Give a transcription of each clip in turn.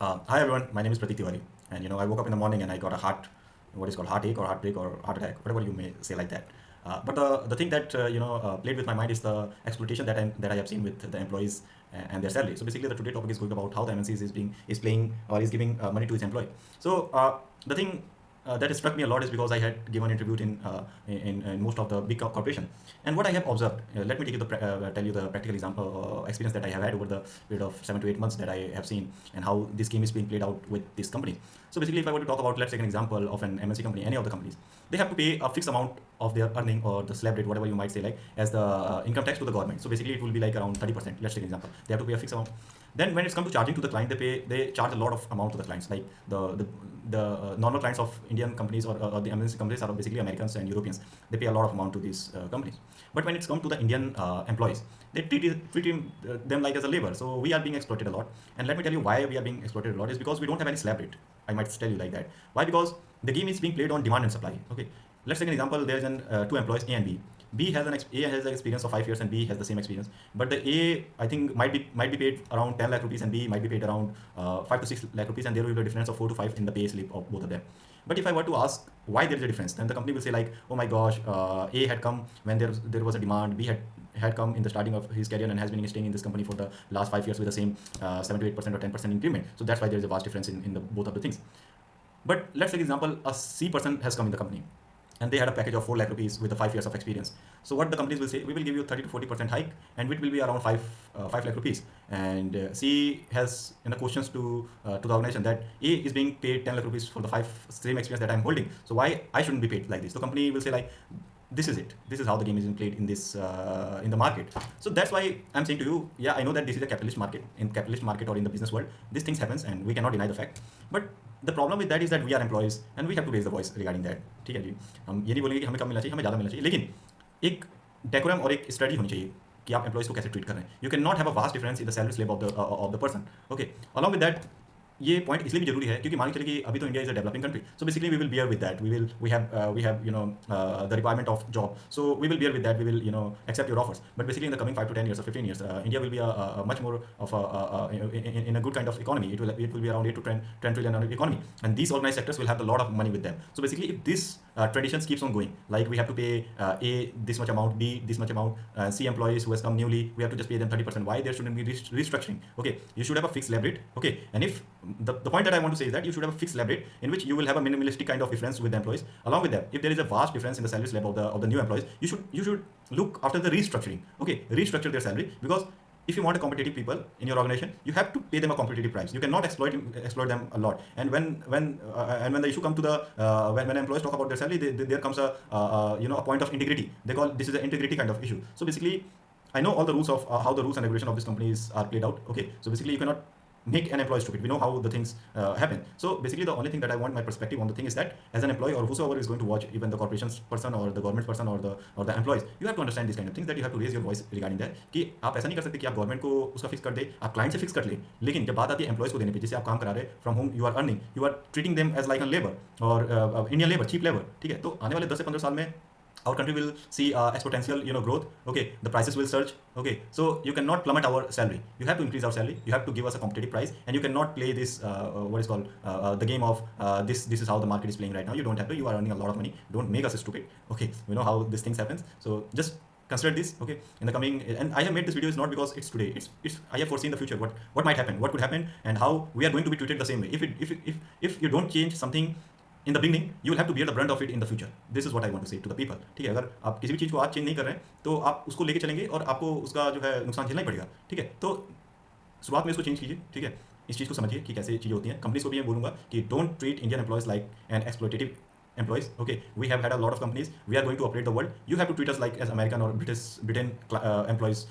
Hi everyone, my name is Pratik Tiwari, and I woke up in the morning and I got a what is called heartache or heartbreak or heart attack, whatever you may say like that. But the thing that played with my mind is the exploitation that I have seen with the employees and their salary. So basically, the today topic is going about how the MNCs is playing or is giving money to its employee. So the thing that struck me a lot is because I had given interview in most of the big corporation, and what I have observed. Let me tell you the practical example experience that I have had over the period of 7 to 8 months that I have seen, and how this game is being played out with this company. So basically, if I were to talk about, let's take an example of an MNC company, any of the companies, they have to pay a fixed amount of their earning or the slab rate, whatever you might say, like as the income tax to the government. So basically, it will be like around 30%. Let's take an example. They have to pay a fixed amount. Then when it's come to charging to the client, they charge a lot of amount to the clients. Like the normal clients of Indian companies or the MNC companies are basically Americans and Europeans. They pay a lot of amount to these companies. But when it's come to the Indian employees, they them like as a labor. So we are being exploited a lot. And let me tell you why we are being exploited a lot is because we don't have any slab rate. I might tell you like that. Why? Because the game is being played on demand and supply. Okay, let's take an example. There's two employees, A and B. A has an experience of 5 years and B has the same experience. But the A, I think, might be paid around 10 lakh rupees and B might be paid around 5 to 6 lakh rupees, and there will be a difference of 4 to 5 in the pay slip of both of them. But if I were to ask why there is a difference, then the company will say like, oh my gosh, A had come when there was a demand. B had come in the starting of his career and has been staying in this company for the last 5 years with the same 7 to 8% or 10% increment. So that's why there is a vast difference in the both of the things. But let's take example, a C person has come in the company and they had a package of 4 lakh rupees with the 5 years of experience. So what the companies will say, we will give you 30 to 40% hike, and which will be around 5 lakh rupees. And C has in the questions to the organization that A is being paid 10 lakh rupees for the same experience that I'm holding. So why I shouldn't be paid like this? The company will say like, this is it. This is how the game is being played in the market. So that's why I'm saying to you, yeah, I know that this is a capitalist market. In capitalist market or in the business world, these things happens, and we cannot deny the fact. But the problem with that is that we are employees and we have to raise the voice regarding that. ठीक है जी, हम ये नहीं बोलेंगे कि हमें कम मिलना चाहिए, हमें ज़्यादा मिलना चाहिए, लेकिन एक डेकोरम और एक स्ट्रेटजी होनी चाहिए कि आप एम्प्लॉयज़ को कैसे ट्रीट कर रहे हैं. You can not have a vast difference in the salary slab of the person. Okay, along with that ये पॉइंट इसलिए भी जरूरी है क्योंकि मान के चलिए कि अभी तो India is a developing country. So basically we will bear with that. We have the requirement of job. So we will bear with that. We will accept your offers. But basically in the coming 5 to 10 years or 15 years, India will be a much more of in a good kind of economy. It will be around 8 to 10 trillion economy, and these organized sectors will have a lot of money with them. So basically if this traditions keeps on going, like we have to pay A this much amount, B this much amount, C employees who has come newly, we have to just pay them 30%. Why there shouldn't be restructuring? Okay, you should have a fixed slab rate. Okay, and if the point that I want to say is that you should have a fixed slab rate in which you will have a minimalistic kind of difference with the employees. Along with that, if there is a vast difference in the salary slab of the new employees, you should look after the restructuring. Okay, restructure their salary, because if you want a competitive people in your organization, you have to pay them a competitive price. You cannot exploit them a lot. And when the issue come to the when employees talk about their salary, there comes a point of integrity. They call this is an integrity kind of issue. So basically, I know all the rules of how the rules and regulation of these companies are played out. Okay, so basically you cannot make an employee stupid. We know how the things happen. So basically the only thing that I want my perspective on the thing is that as an employee or whosoever is going to watch, even the corporations person or the government person or the employees, you have to understand these kind of things, that you have to raise your voice regarding that. कि आप ऐसा नहीं कर सकते कि आप government को उसका फिक्स कर दे, आप क्लाइंट से फिक्स कर ले, लेकिन जब बात आती है एम्प्लॉयज़ को देने पे, जैसे आप काम करा रहे from home you are earning, you are treating them as like a labour और इंडियन लेबर, चीप लेबर. ठीक है, तो आने वाले 10 से 15 साल में our country will see exponential growth. Okay, the prices will surge. Okay, so you cannot plummet our salary. You have to increase our salary. You have to give us a competitive price, and you cannot play this what is called the game of this is how the market is playing right now. You don't have to. You are earning a lot of money. Don't make us stupid. Okay, we know how these things happens. So just consider this. Okay, in the coming, and I have made this video is not because it's today. It's I have foreseen the future. What might happen, what could happen, and how we are going to be treated the same way. If you don't change something in the beginning, you will have to bear the brunt of it in the future. This is what I want to say to the people. ठीक है, अगर आप किसी भी चीज़ को आज change नहीं कर रहे हैं तो आप उसको लेके चलेंगे और आपको उसका जो है नुकसान झेलना ही पड़ेगा. ठीक है, तो शुरुआत में इसको चेंज कीजिए. ठीक है, इस चीज़ को समझिए कि कैसे चीज़ें होती हैं. कंपनीज को भी मैं बोलूँगा कि don't treat Indian employees like an exploitative employees. Okay, we have had a lot of companies. We are going to operate the world. You have to treat us like as American or Britain employees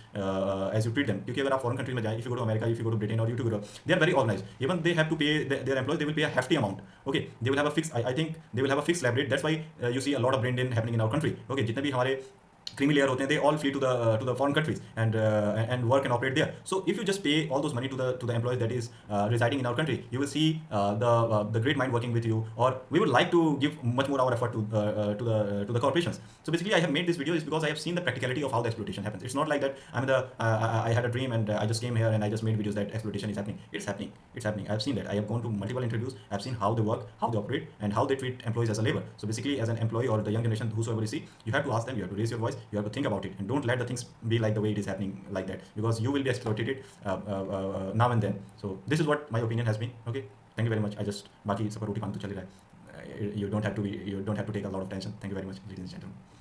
as you treat them. क्योंकि अगर आप foreign country में जाए, if you go to America, if you go to Britain or you to Europe, they are very organized. Even they have to pay their employees. They will pay a hefty amount. Okay, they will have a fixed. I think they will have a fixed slab rate. That's why you see a lot of brain drain happening in our country. Okay, जितने भी हमारे creamy layer होते हैं, they all flee to the foreign countries and work and operate there. So if you just pay all those money to the employees that is residing in our country, you will see the great mind working with you. Or we would like to give much more our effort to the corporations. So basically, I have made this video is because I have seen the practicality of how the exploitation happens. It's not like that I had a dream and I just came here and I just made videos that exploitation is happening. It's happening. It's happening. I've seen that. I have gone to multiple interviews. I've seen how they work, how they operate, and how they treat employees as a labor. So basically, as an employee or the young generation, whosoever you see, you have to ask them, you have to raise your voice, you have to think about it, and don't let the things be like the way it is happening like that, because you will be exploited now and then. So this is what my opinion has been. Okay, thank you very much. I just बाकी सब रोटी पानी तो चल ही रहा है. You don't have to take a lot of tension. Thank you very much, ladies and gentlemen.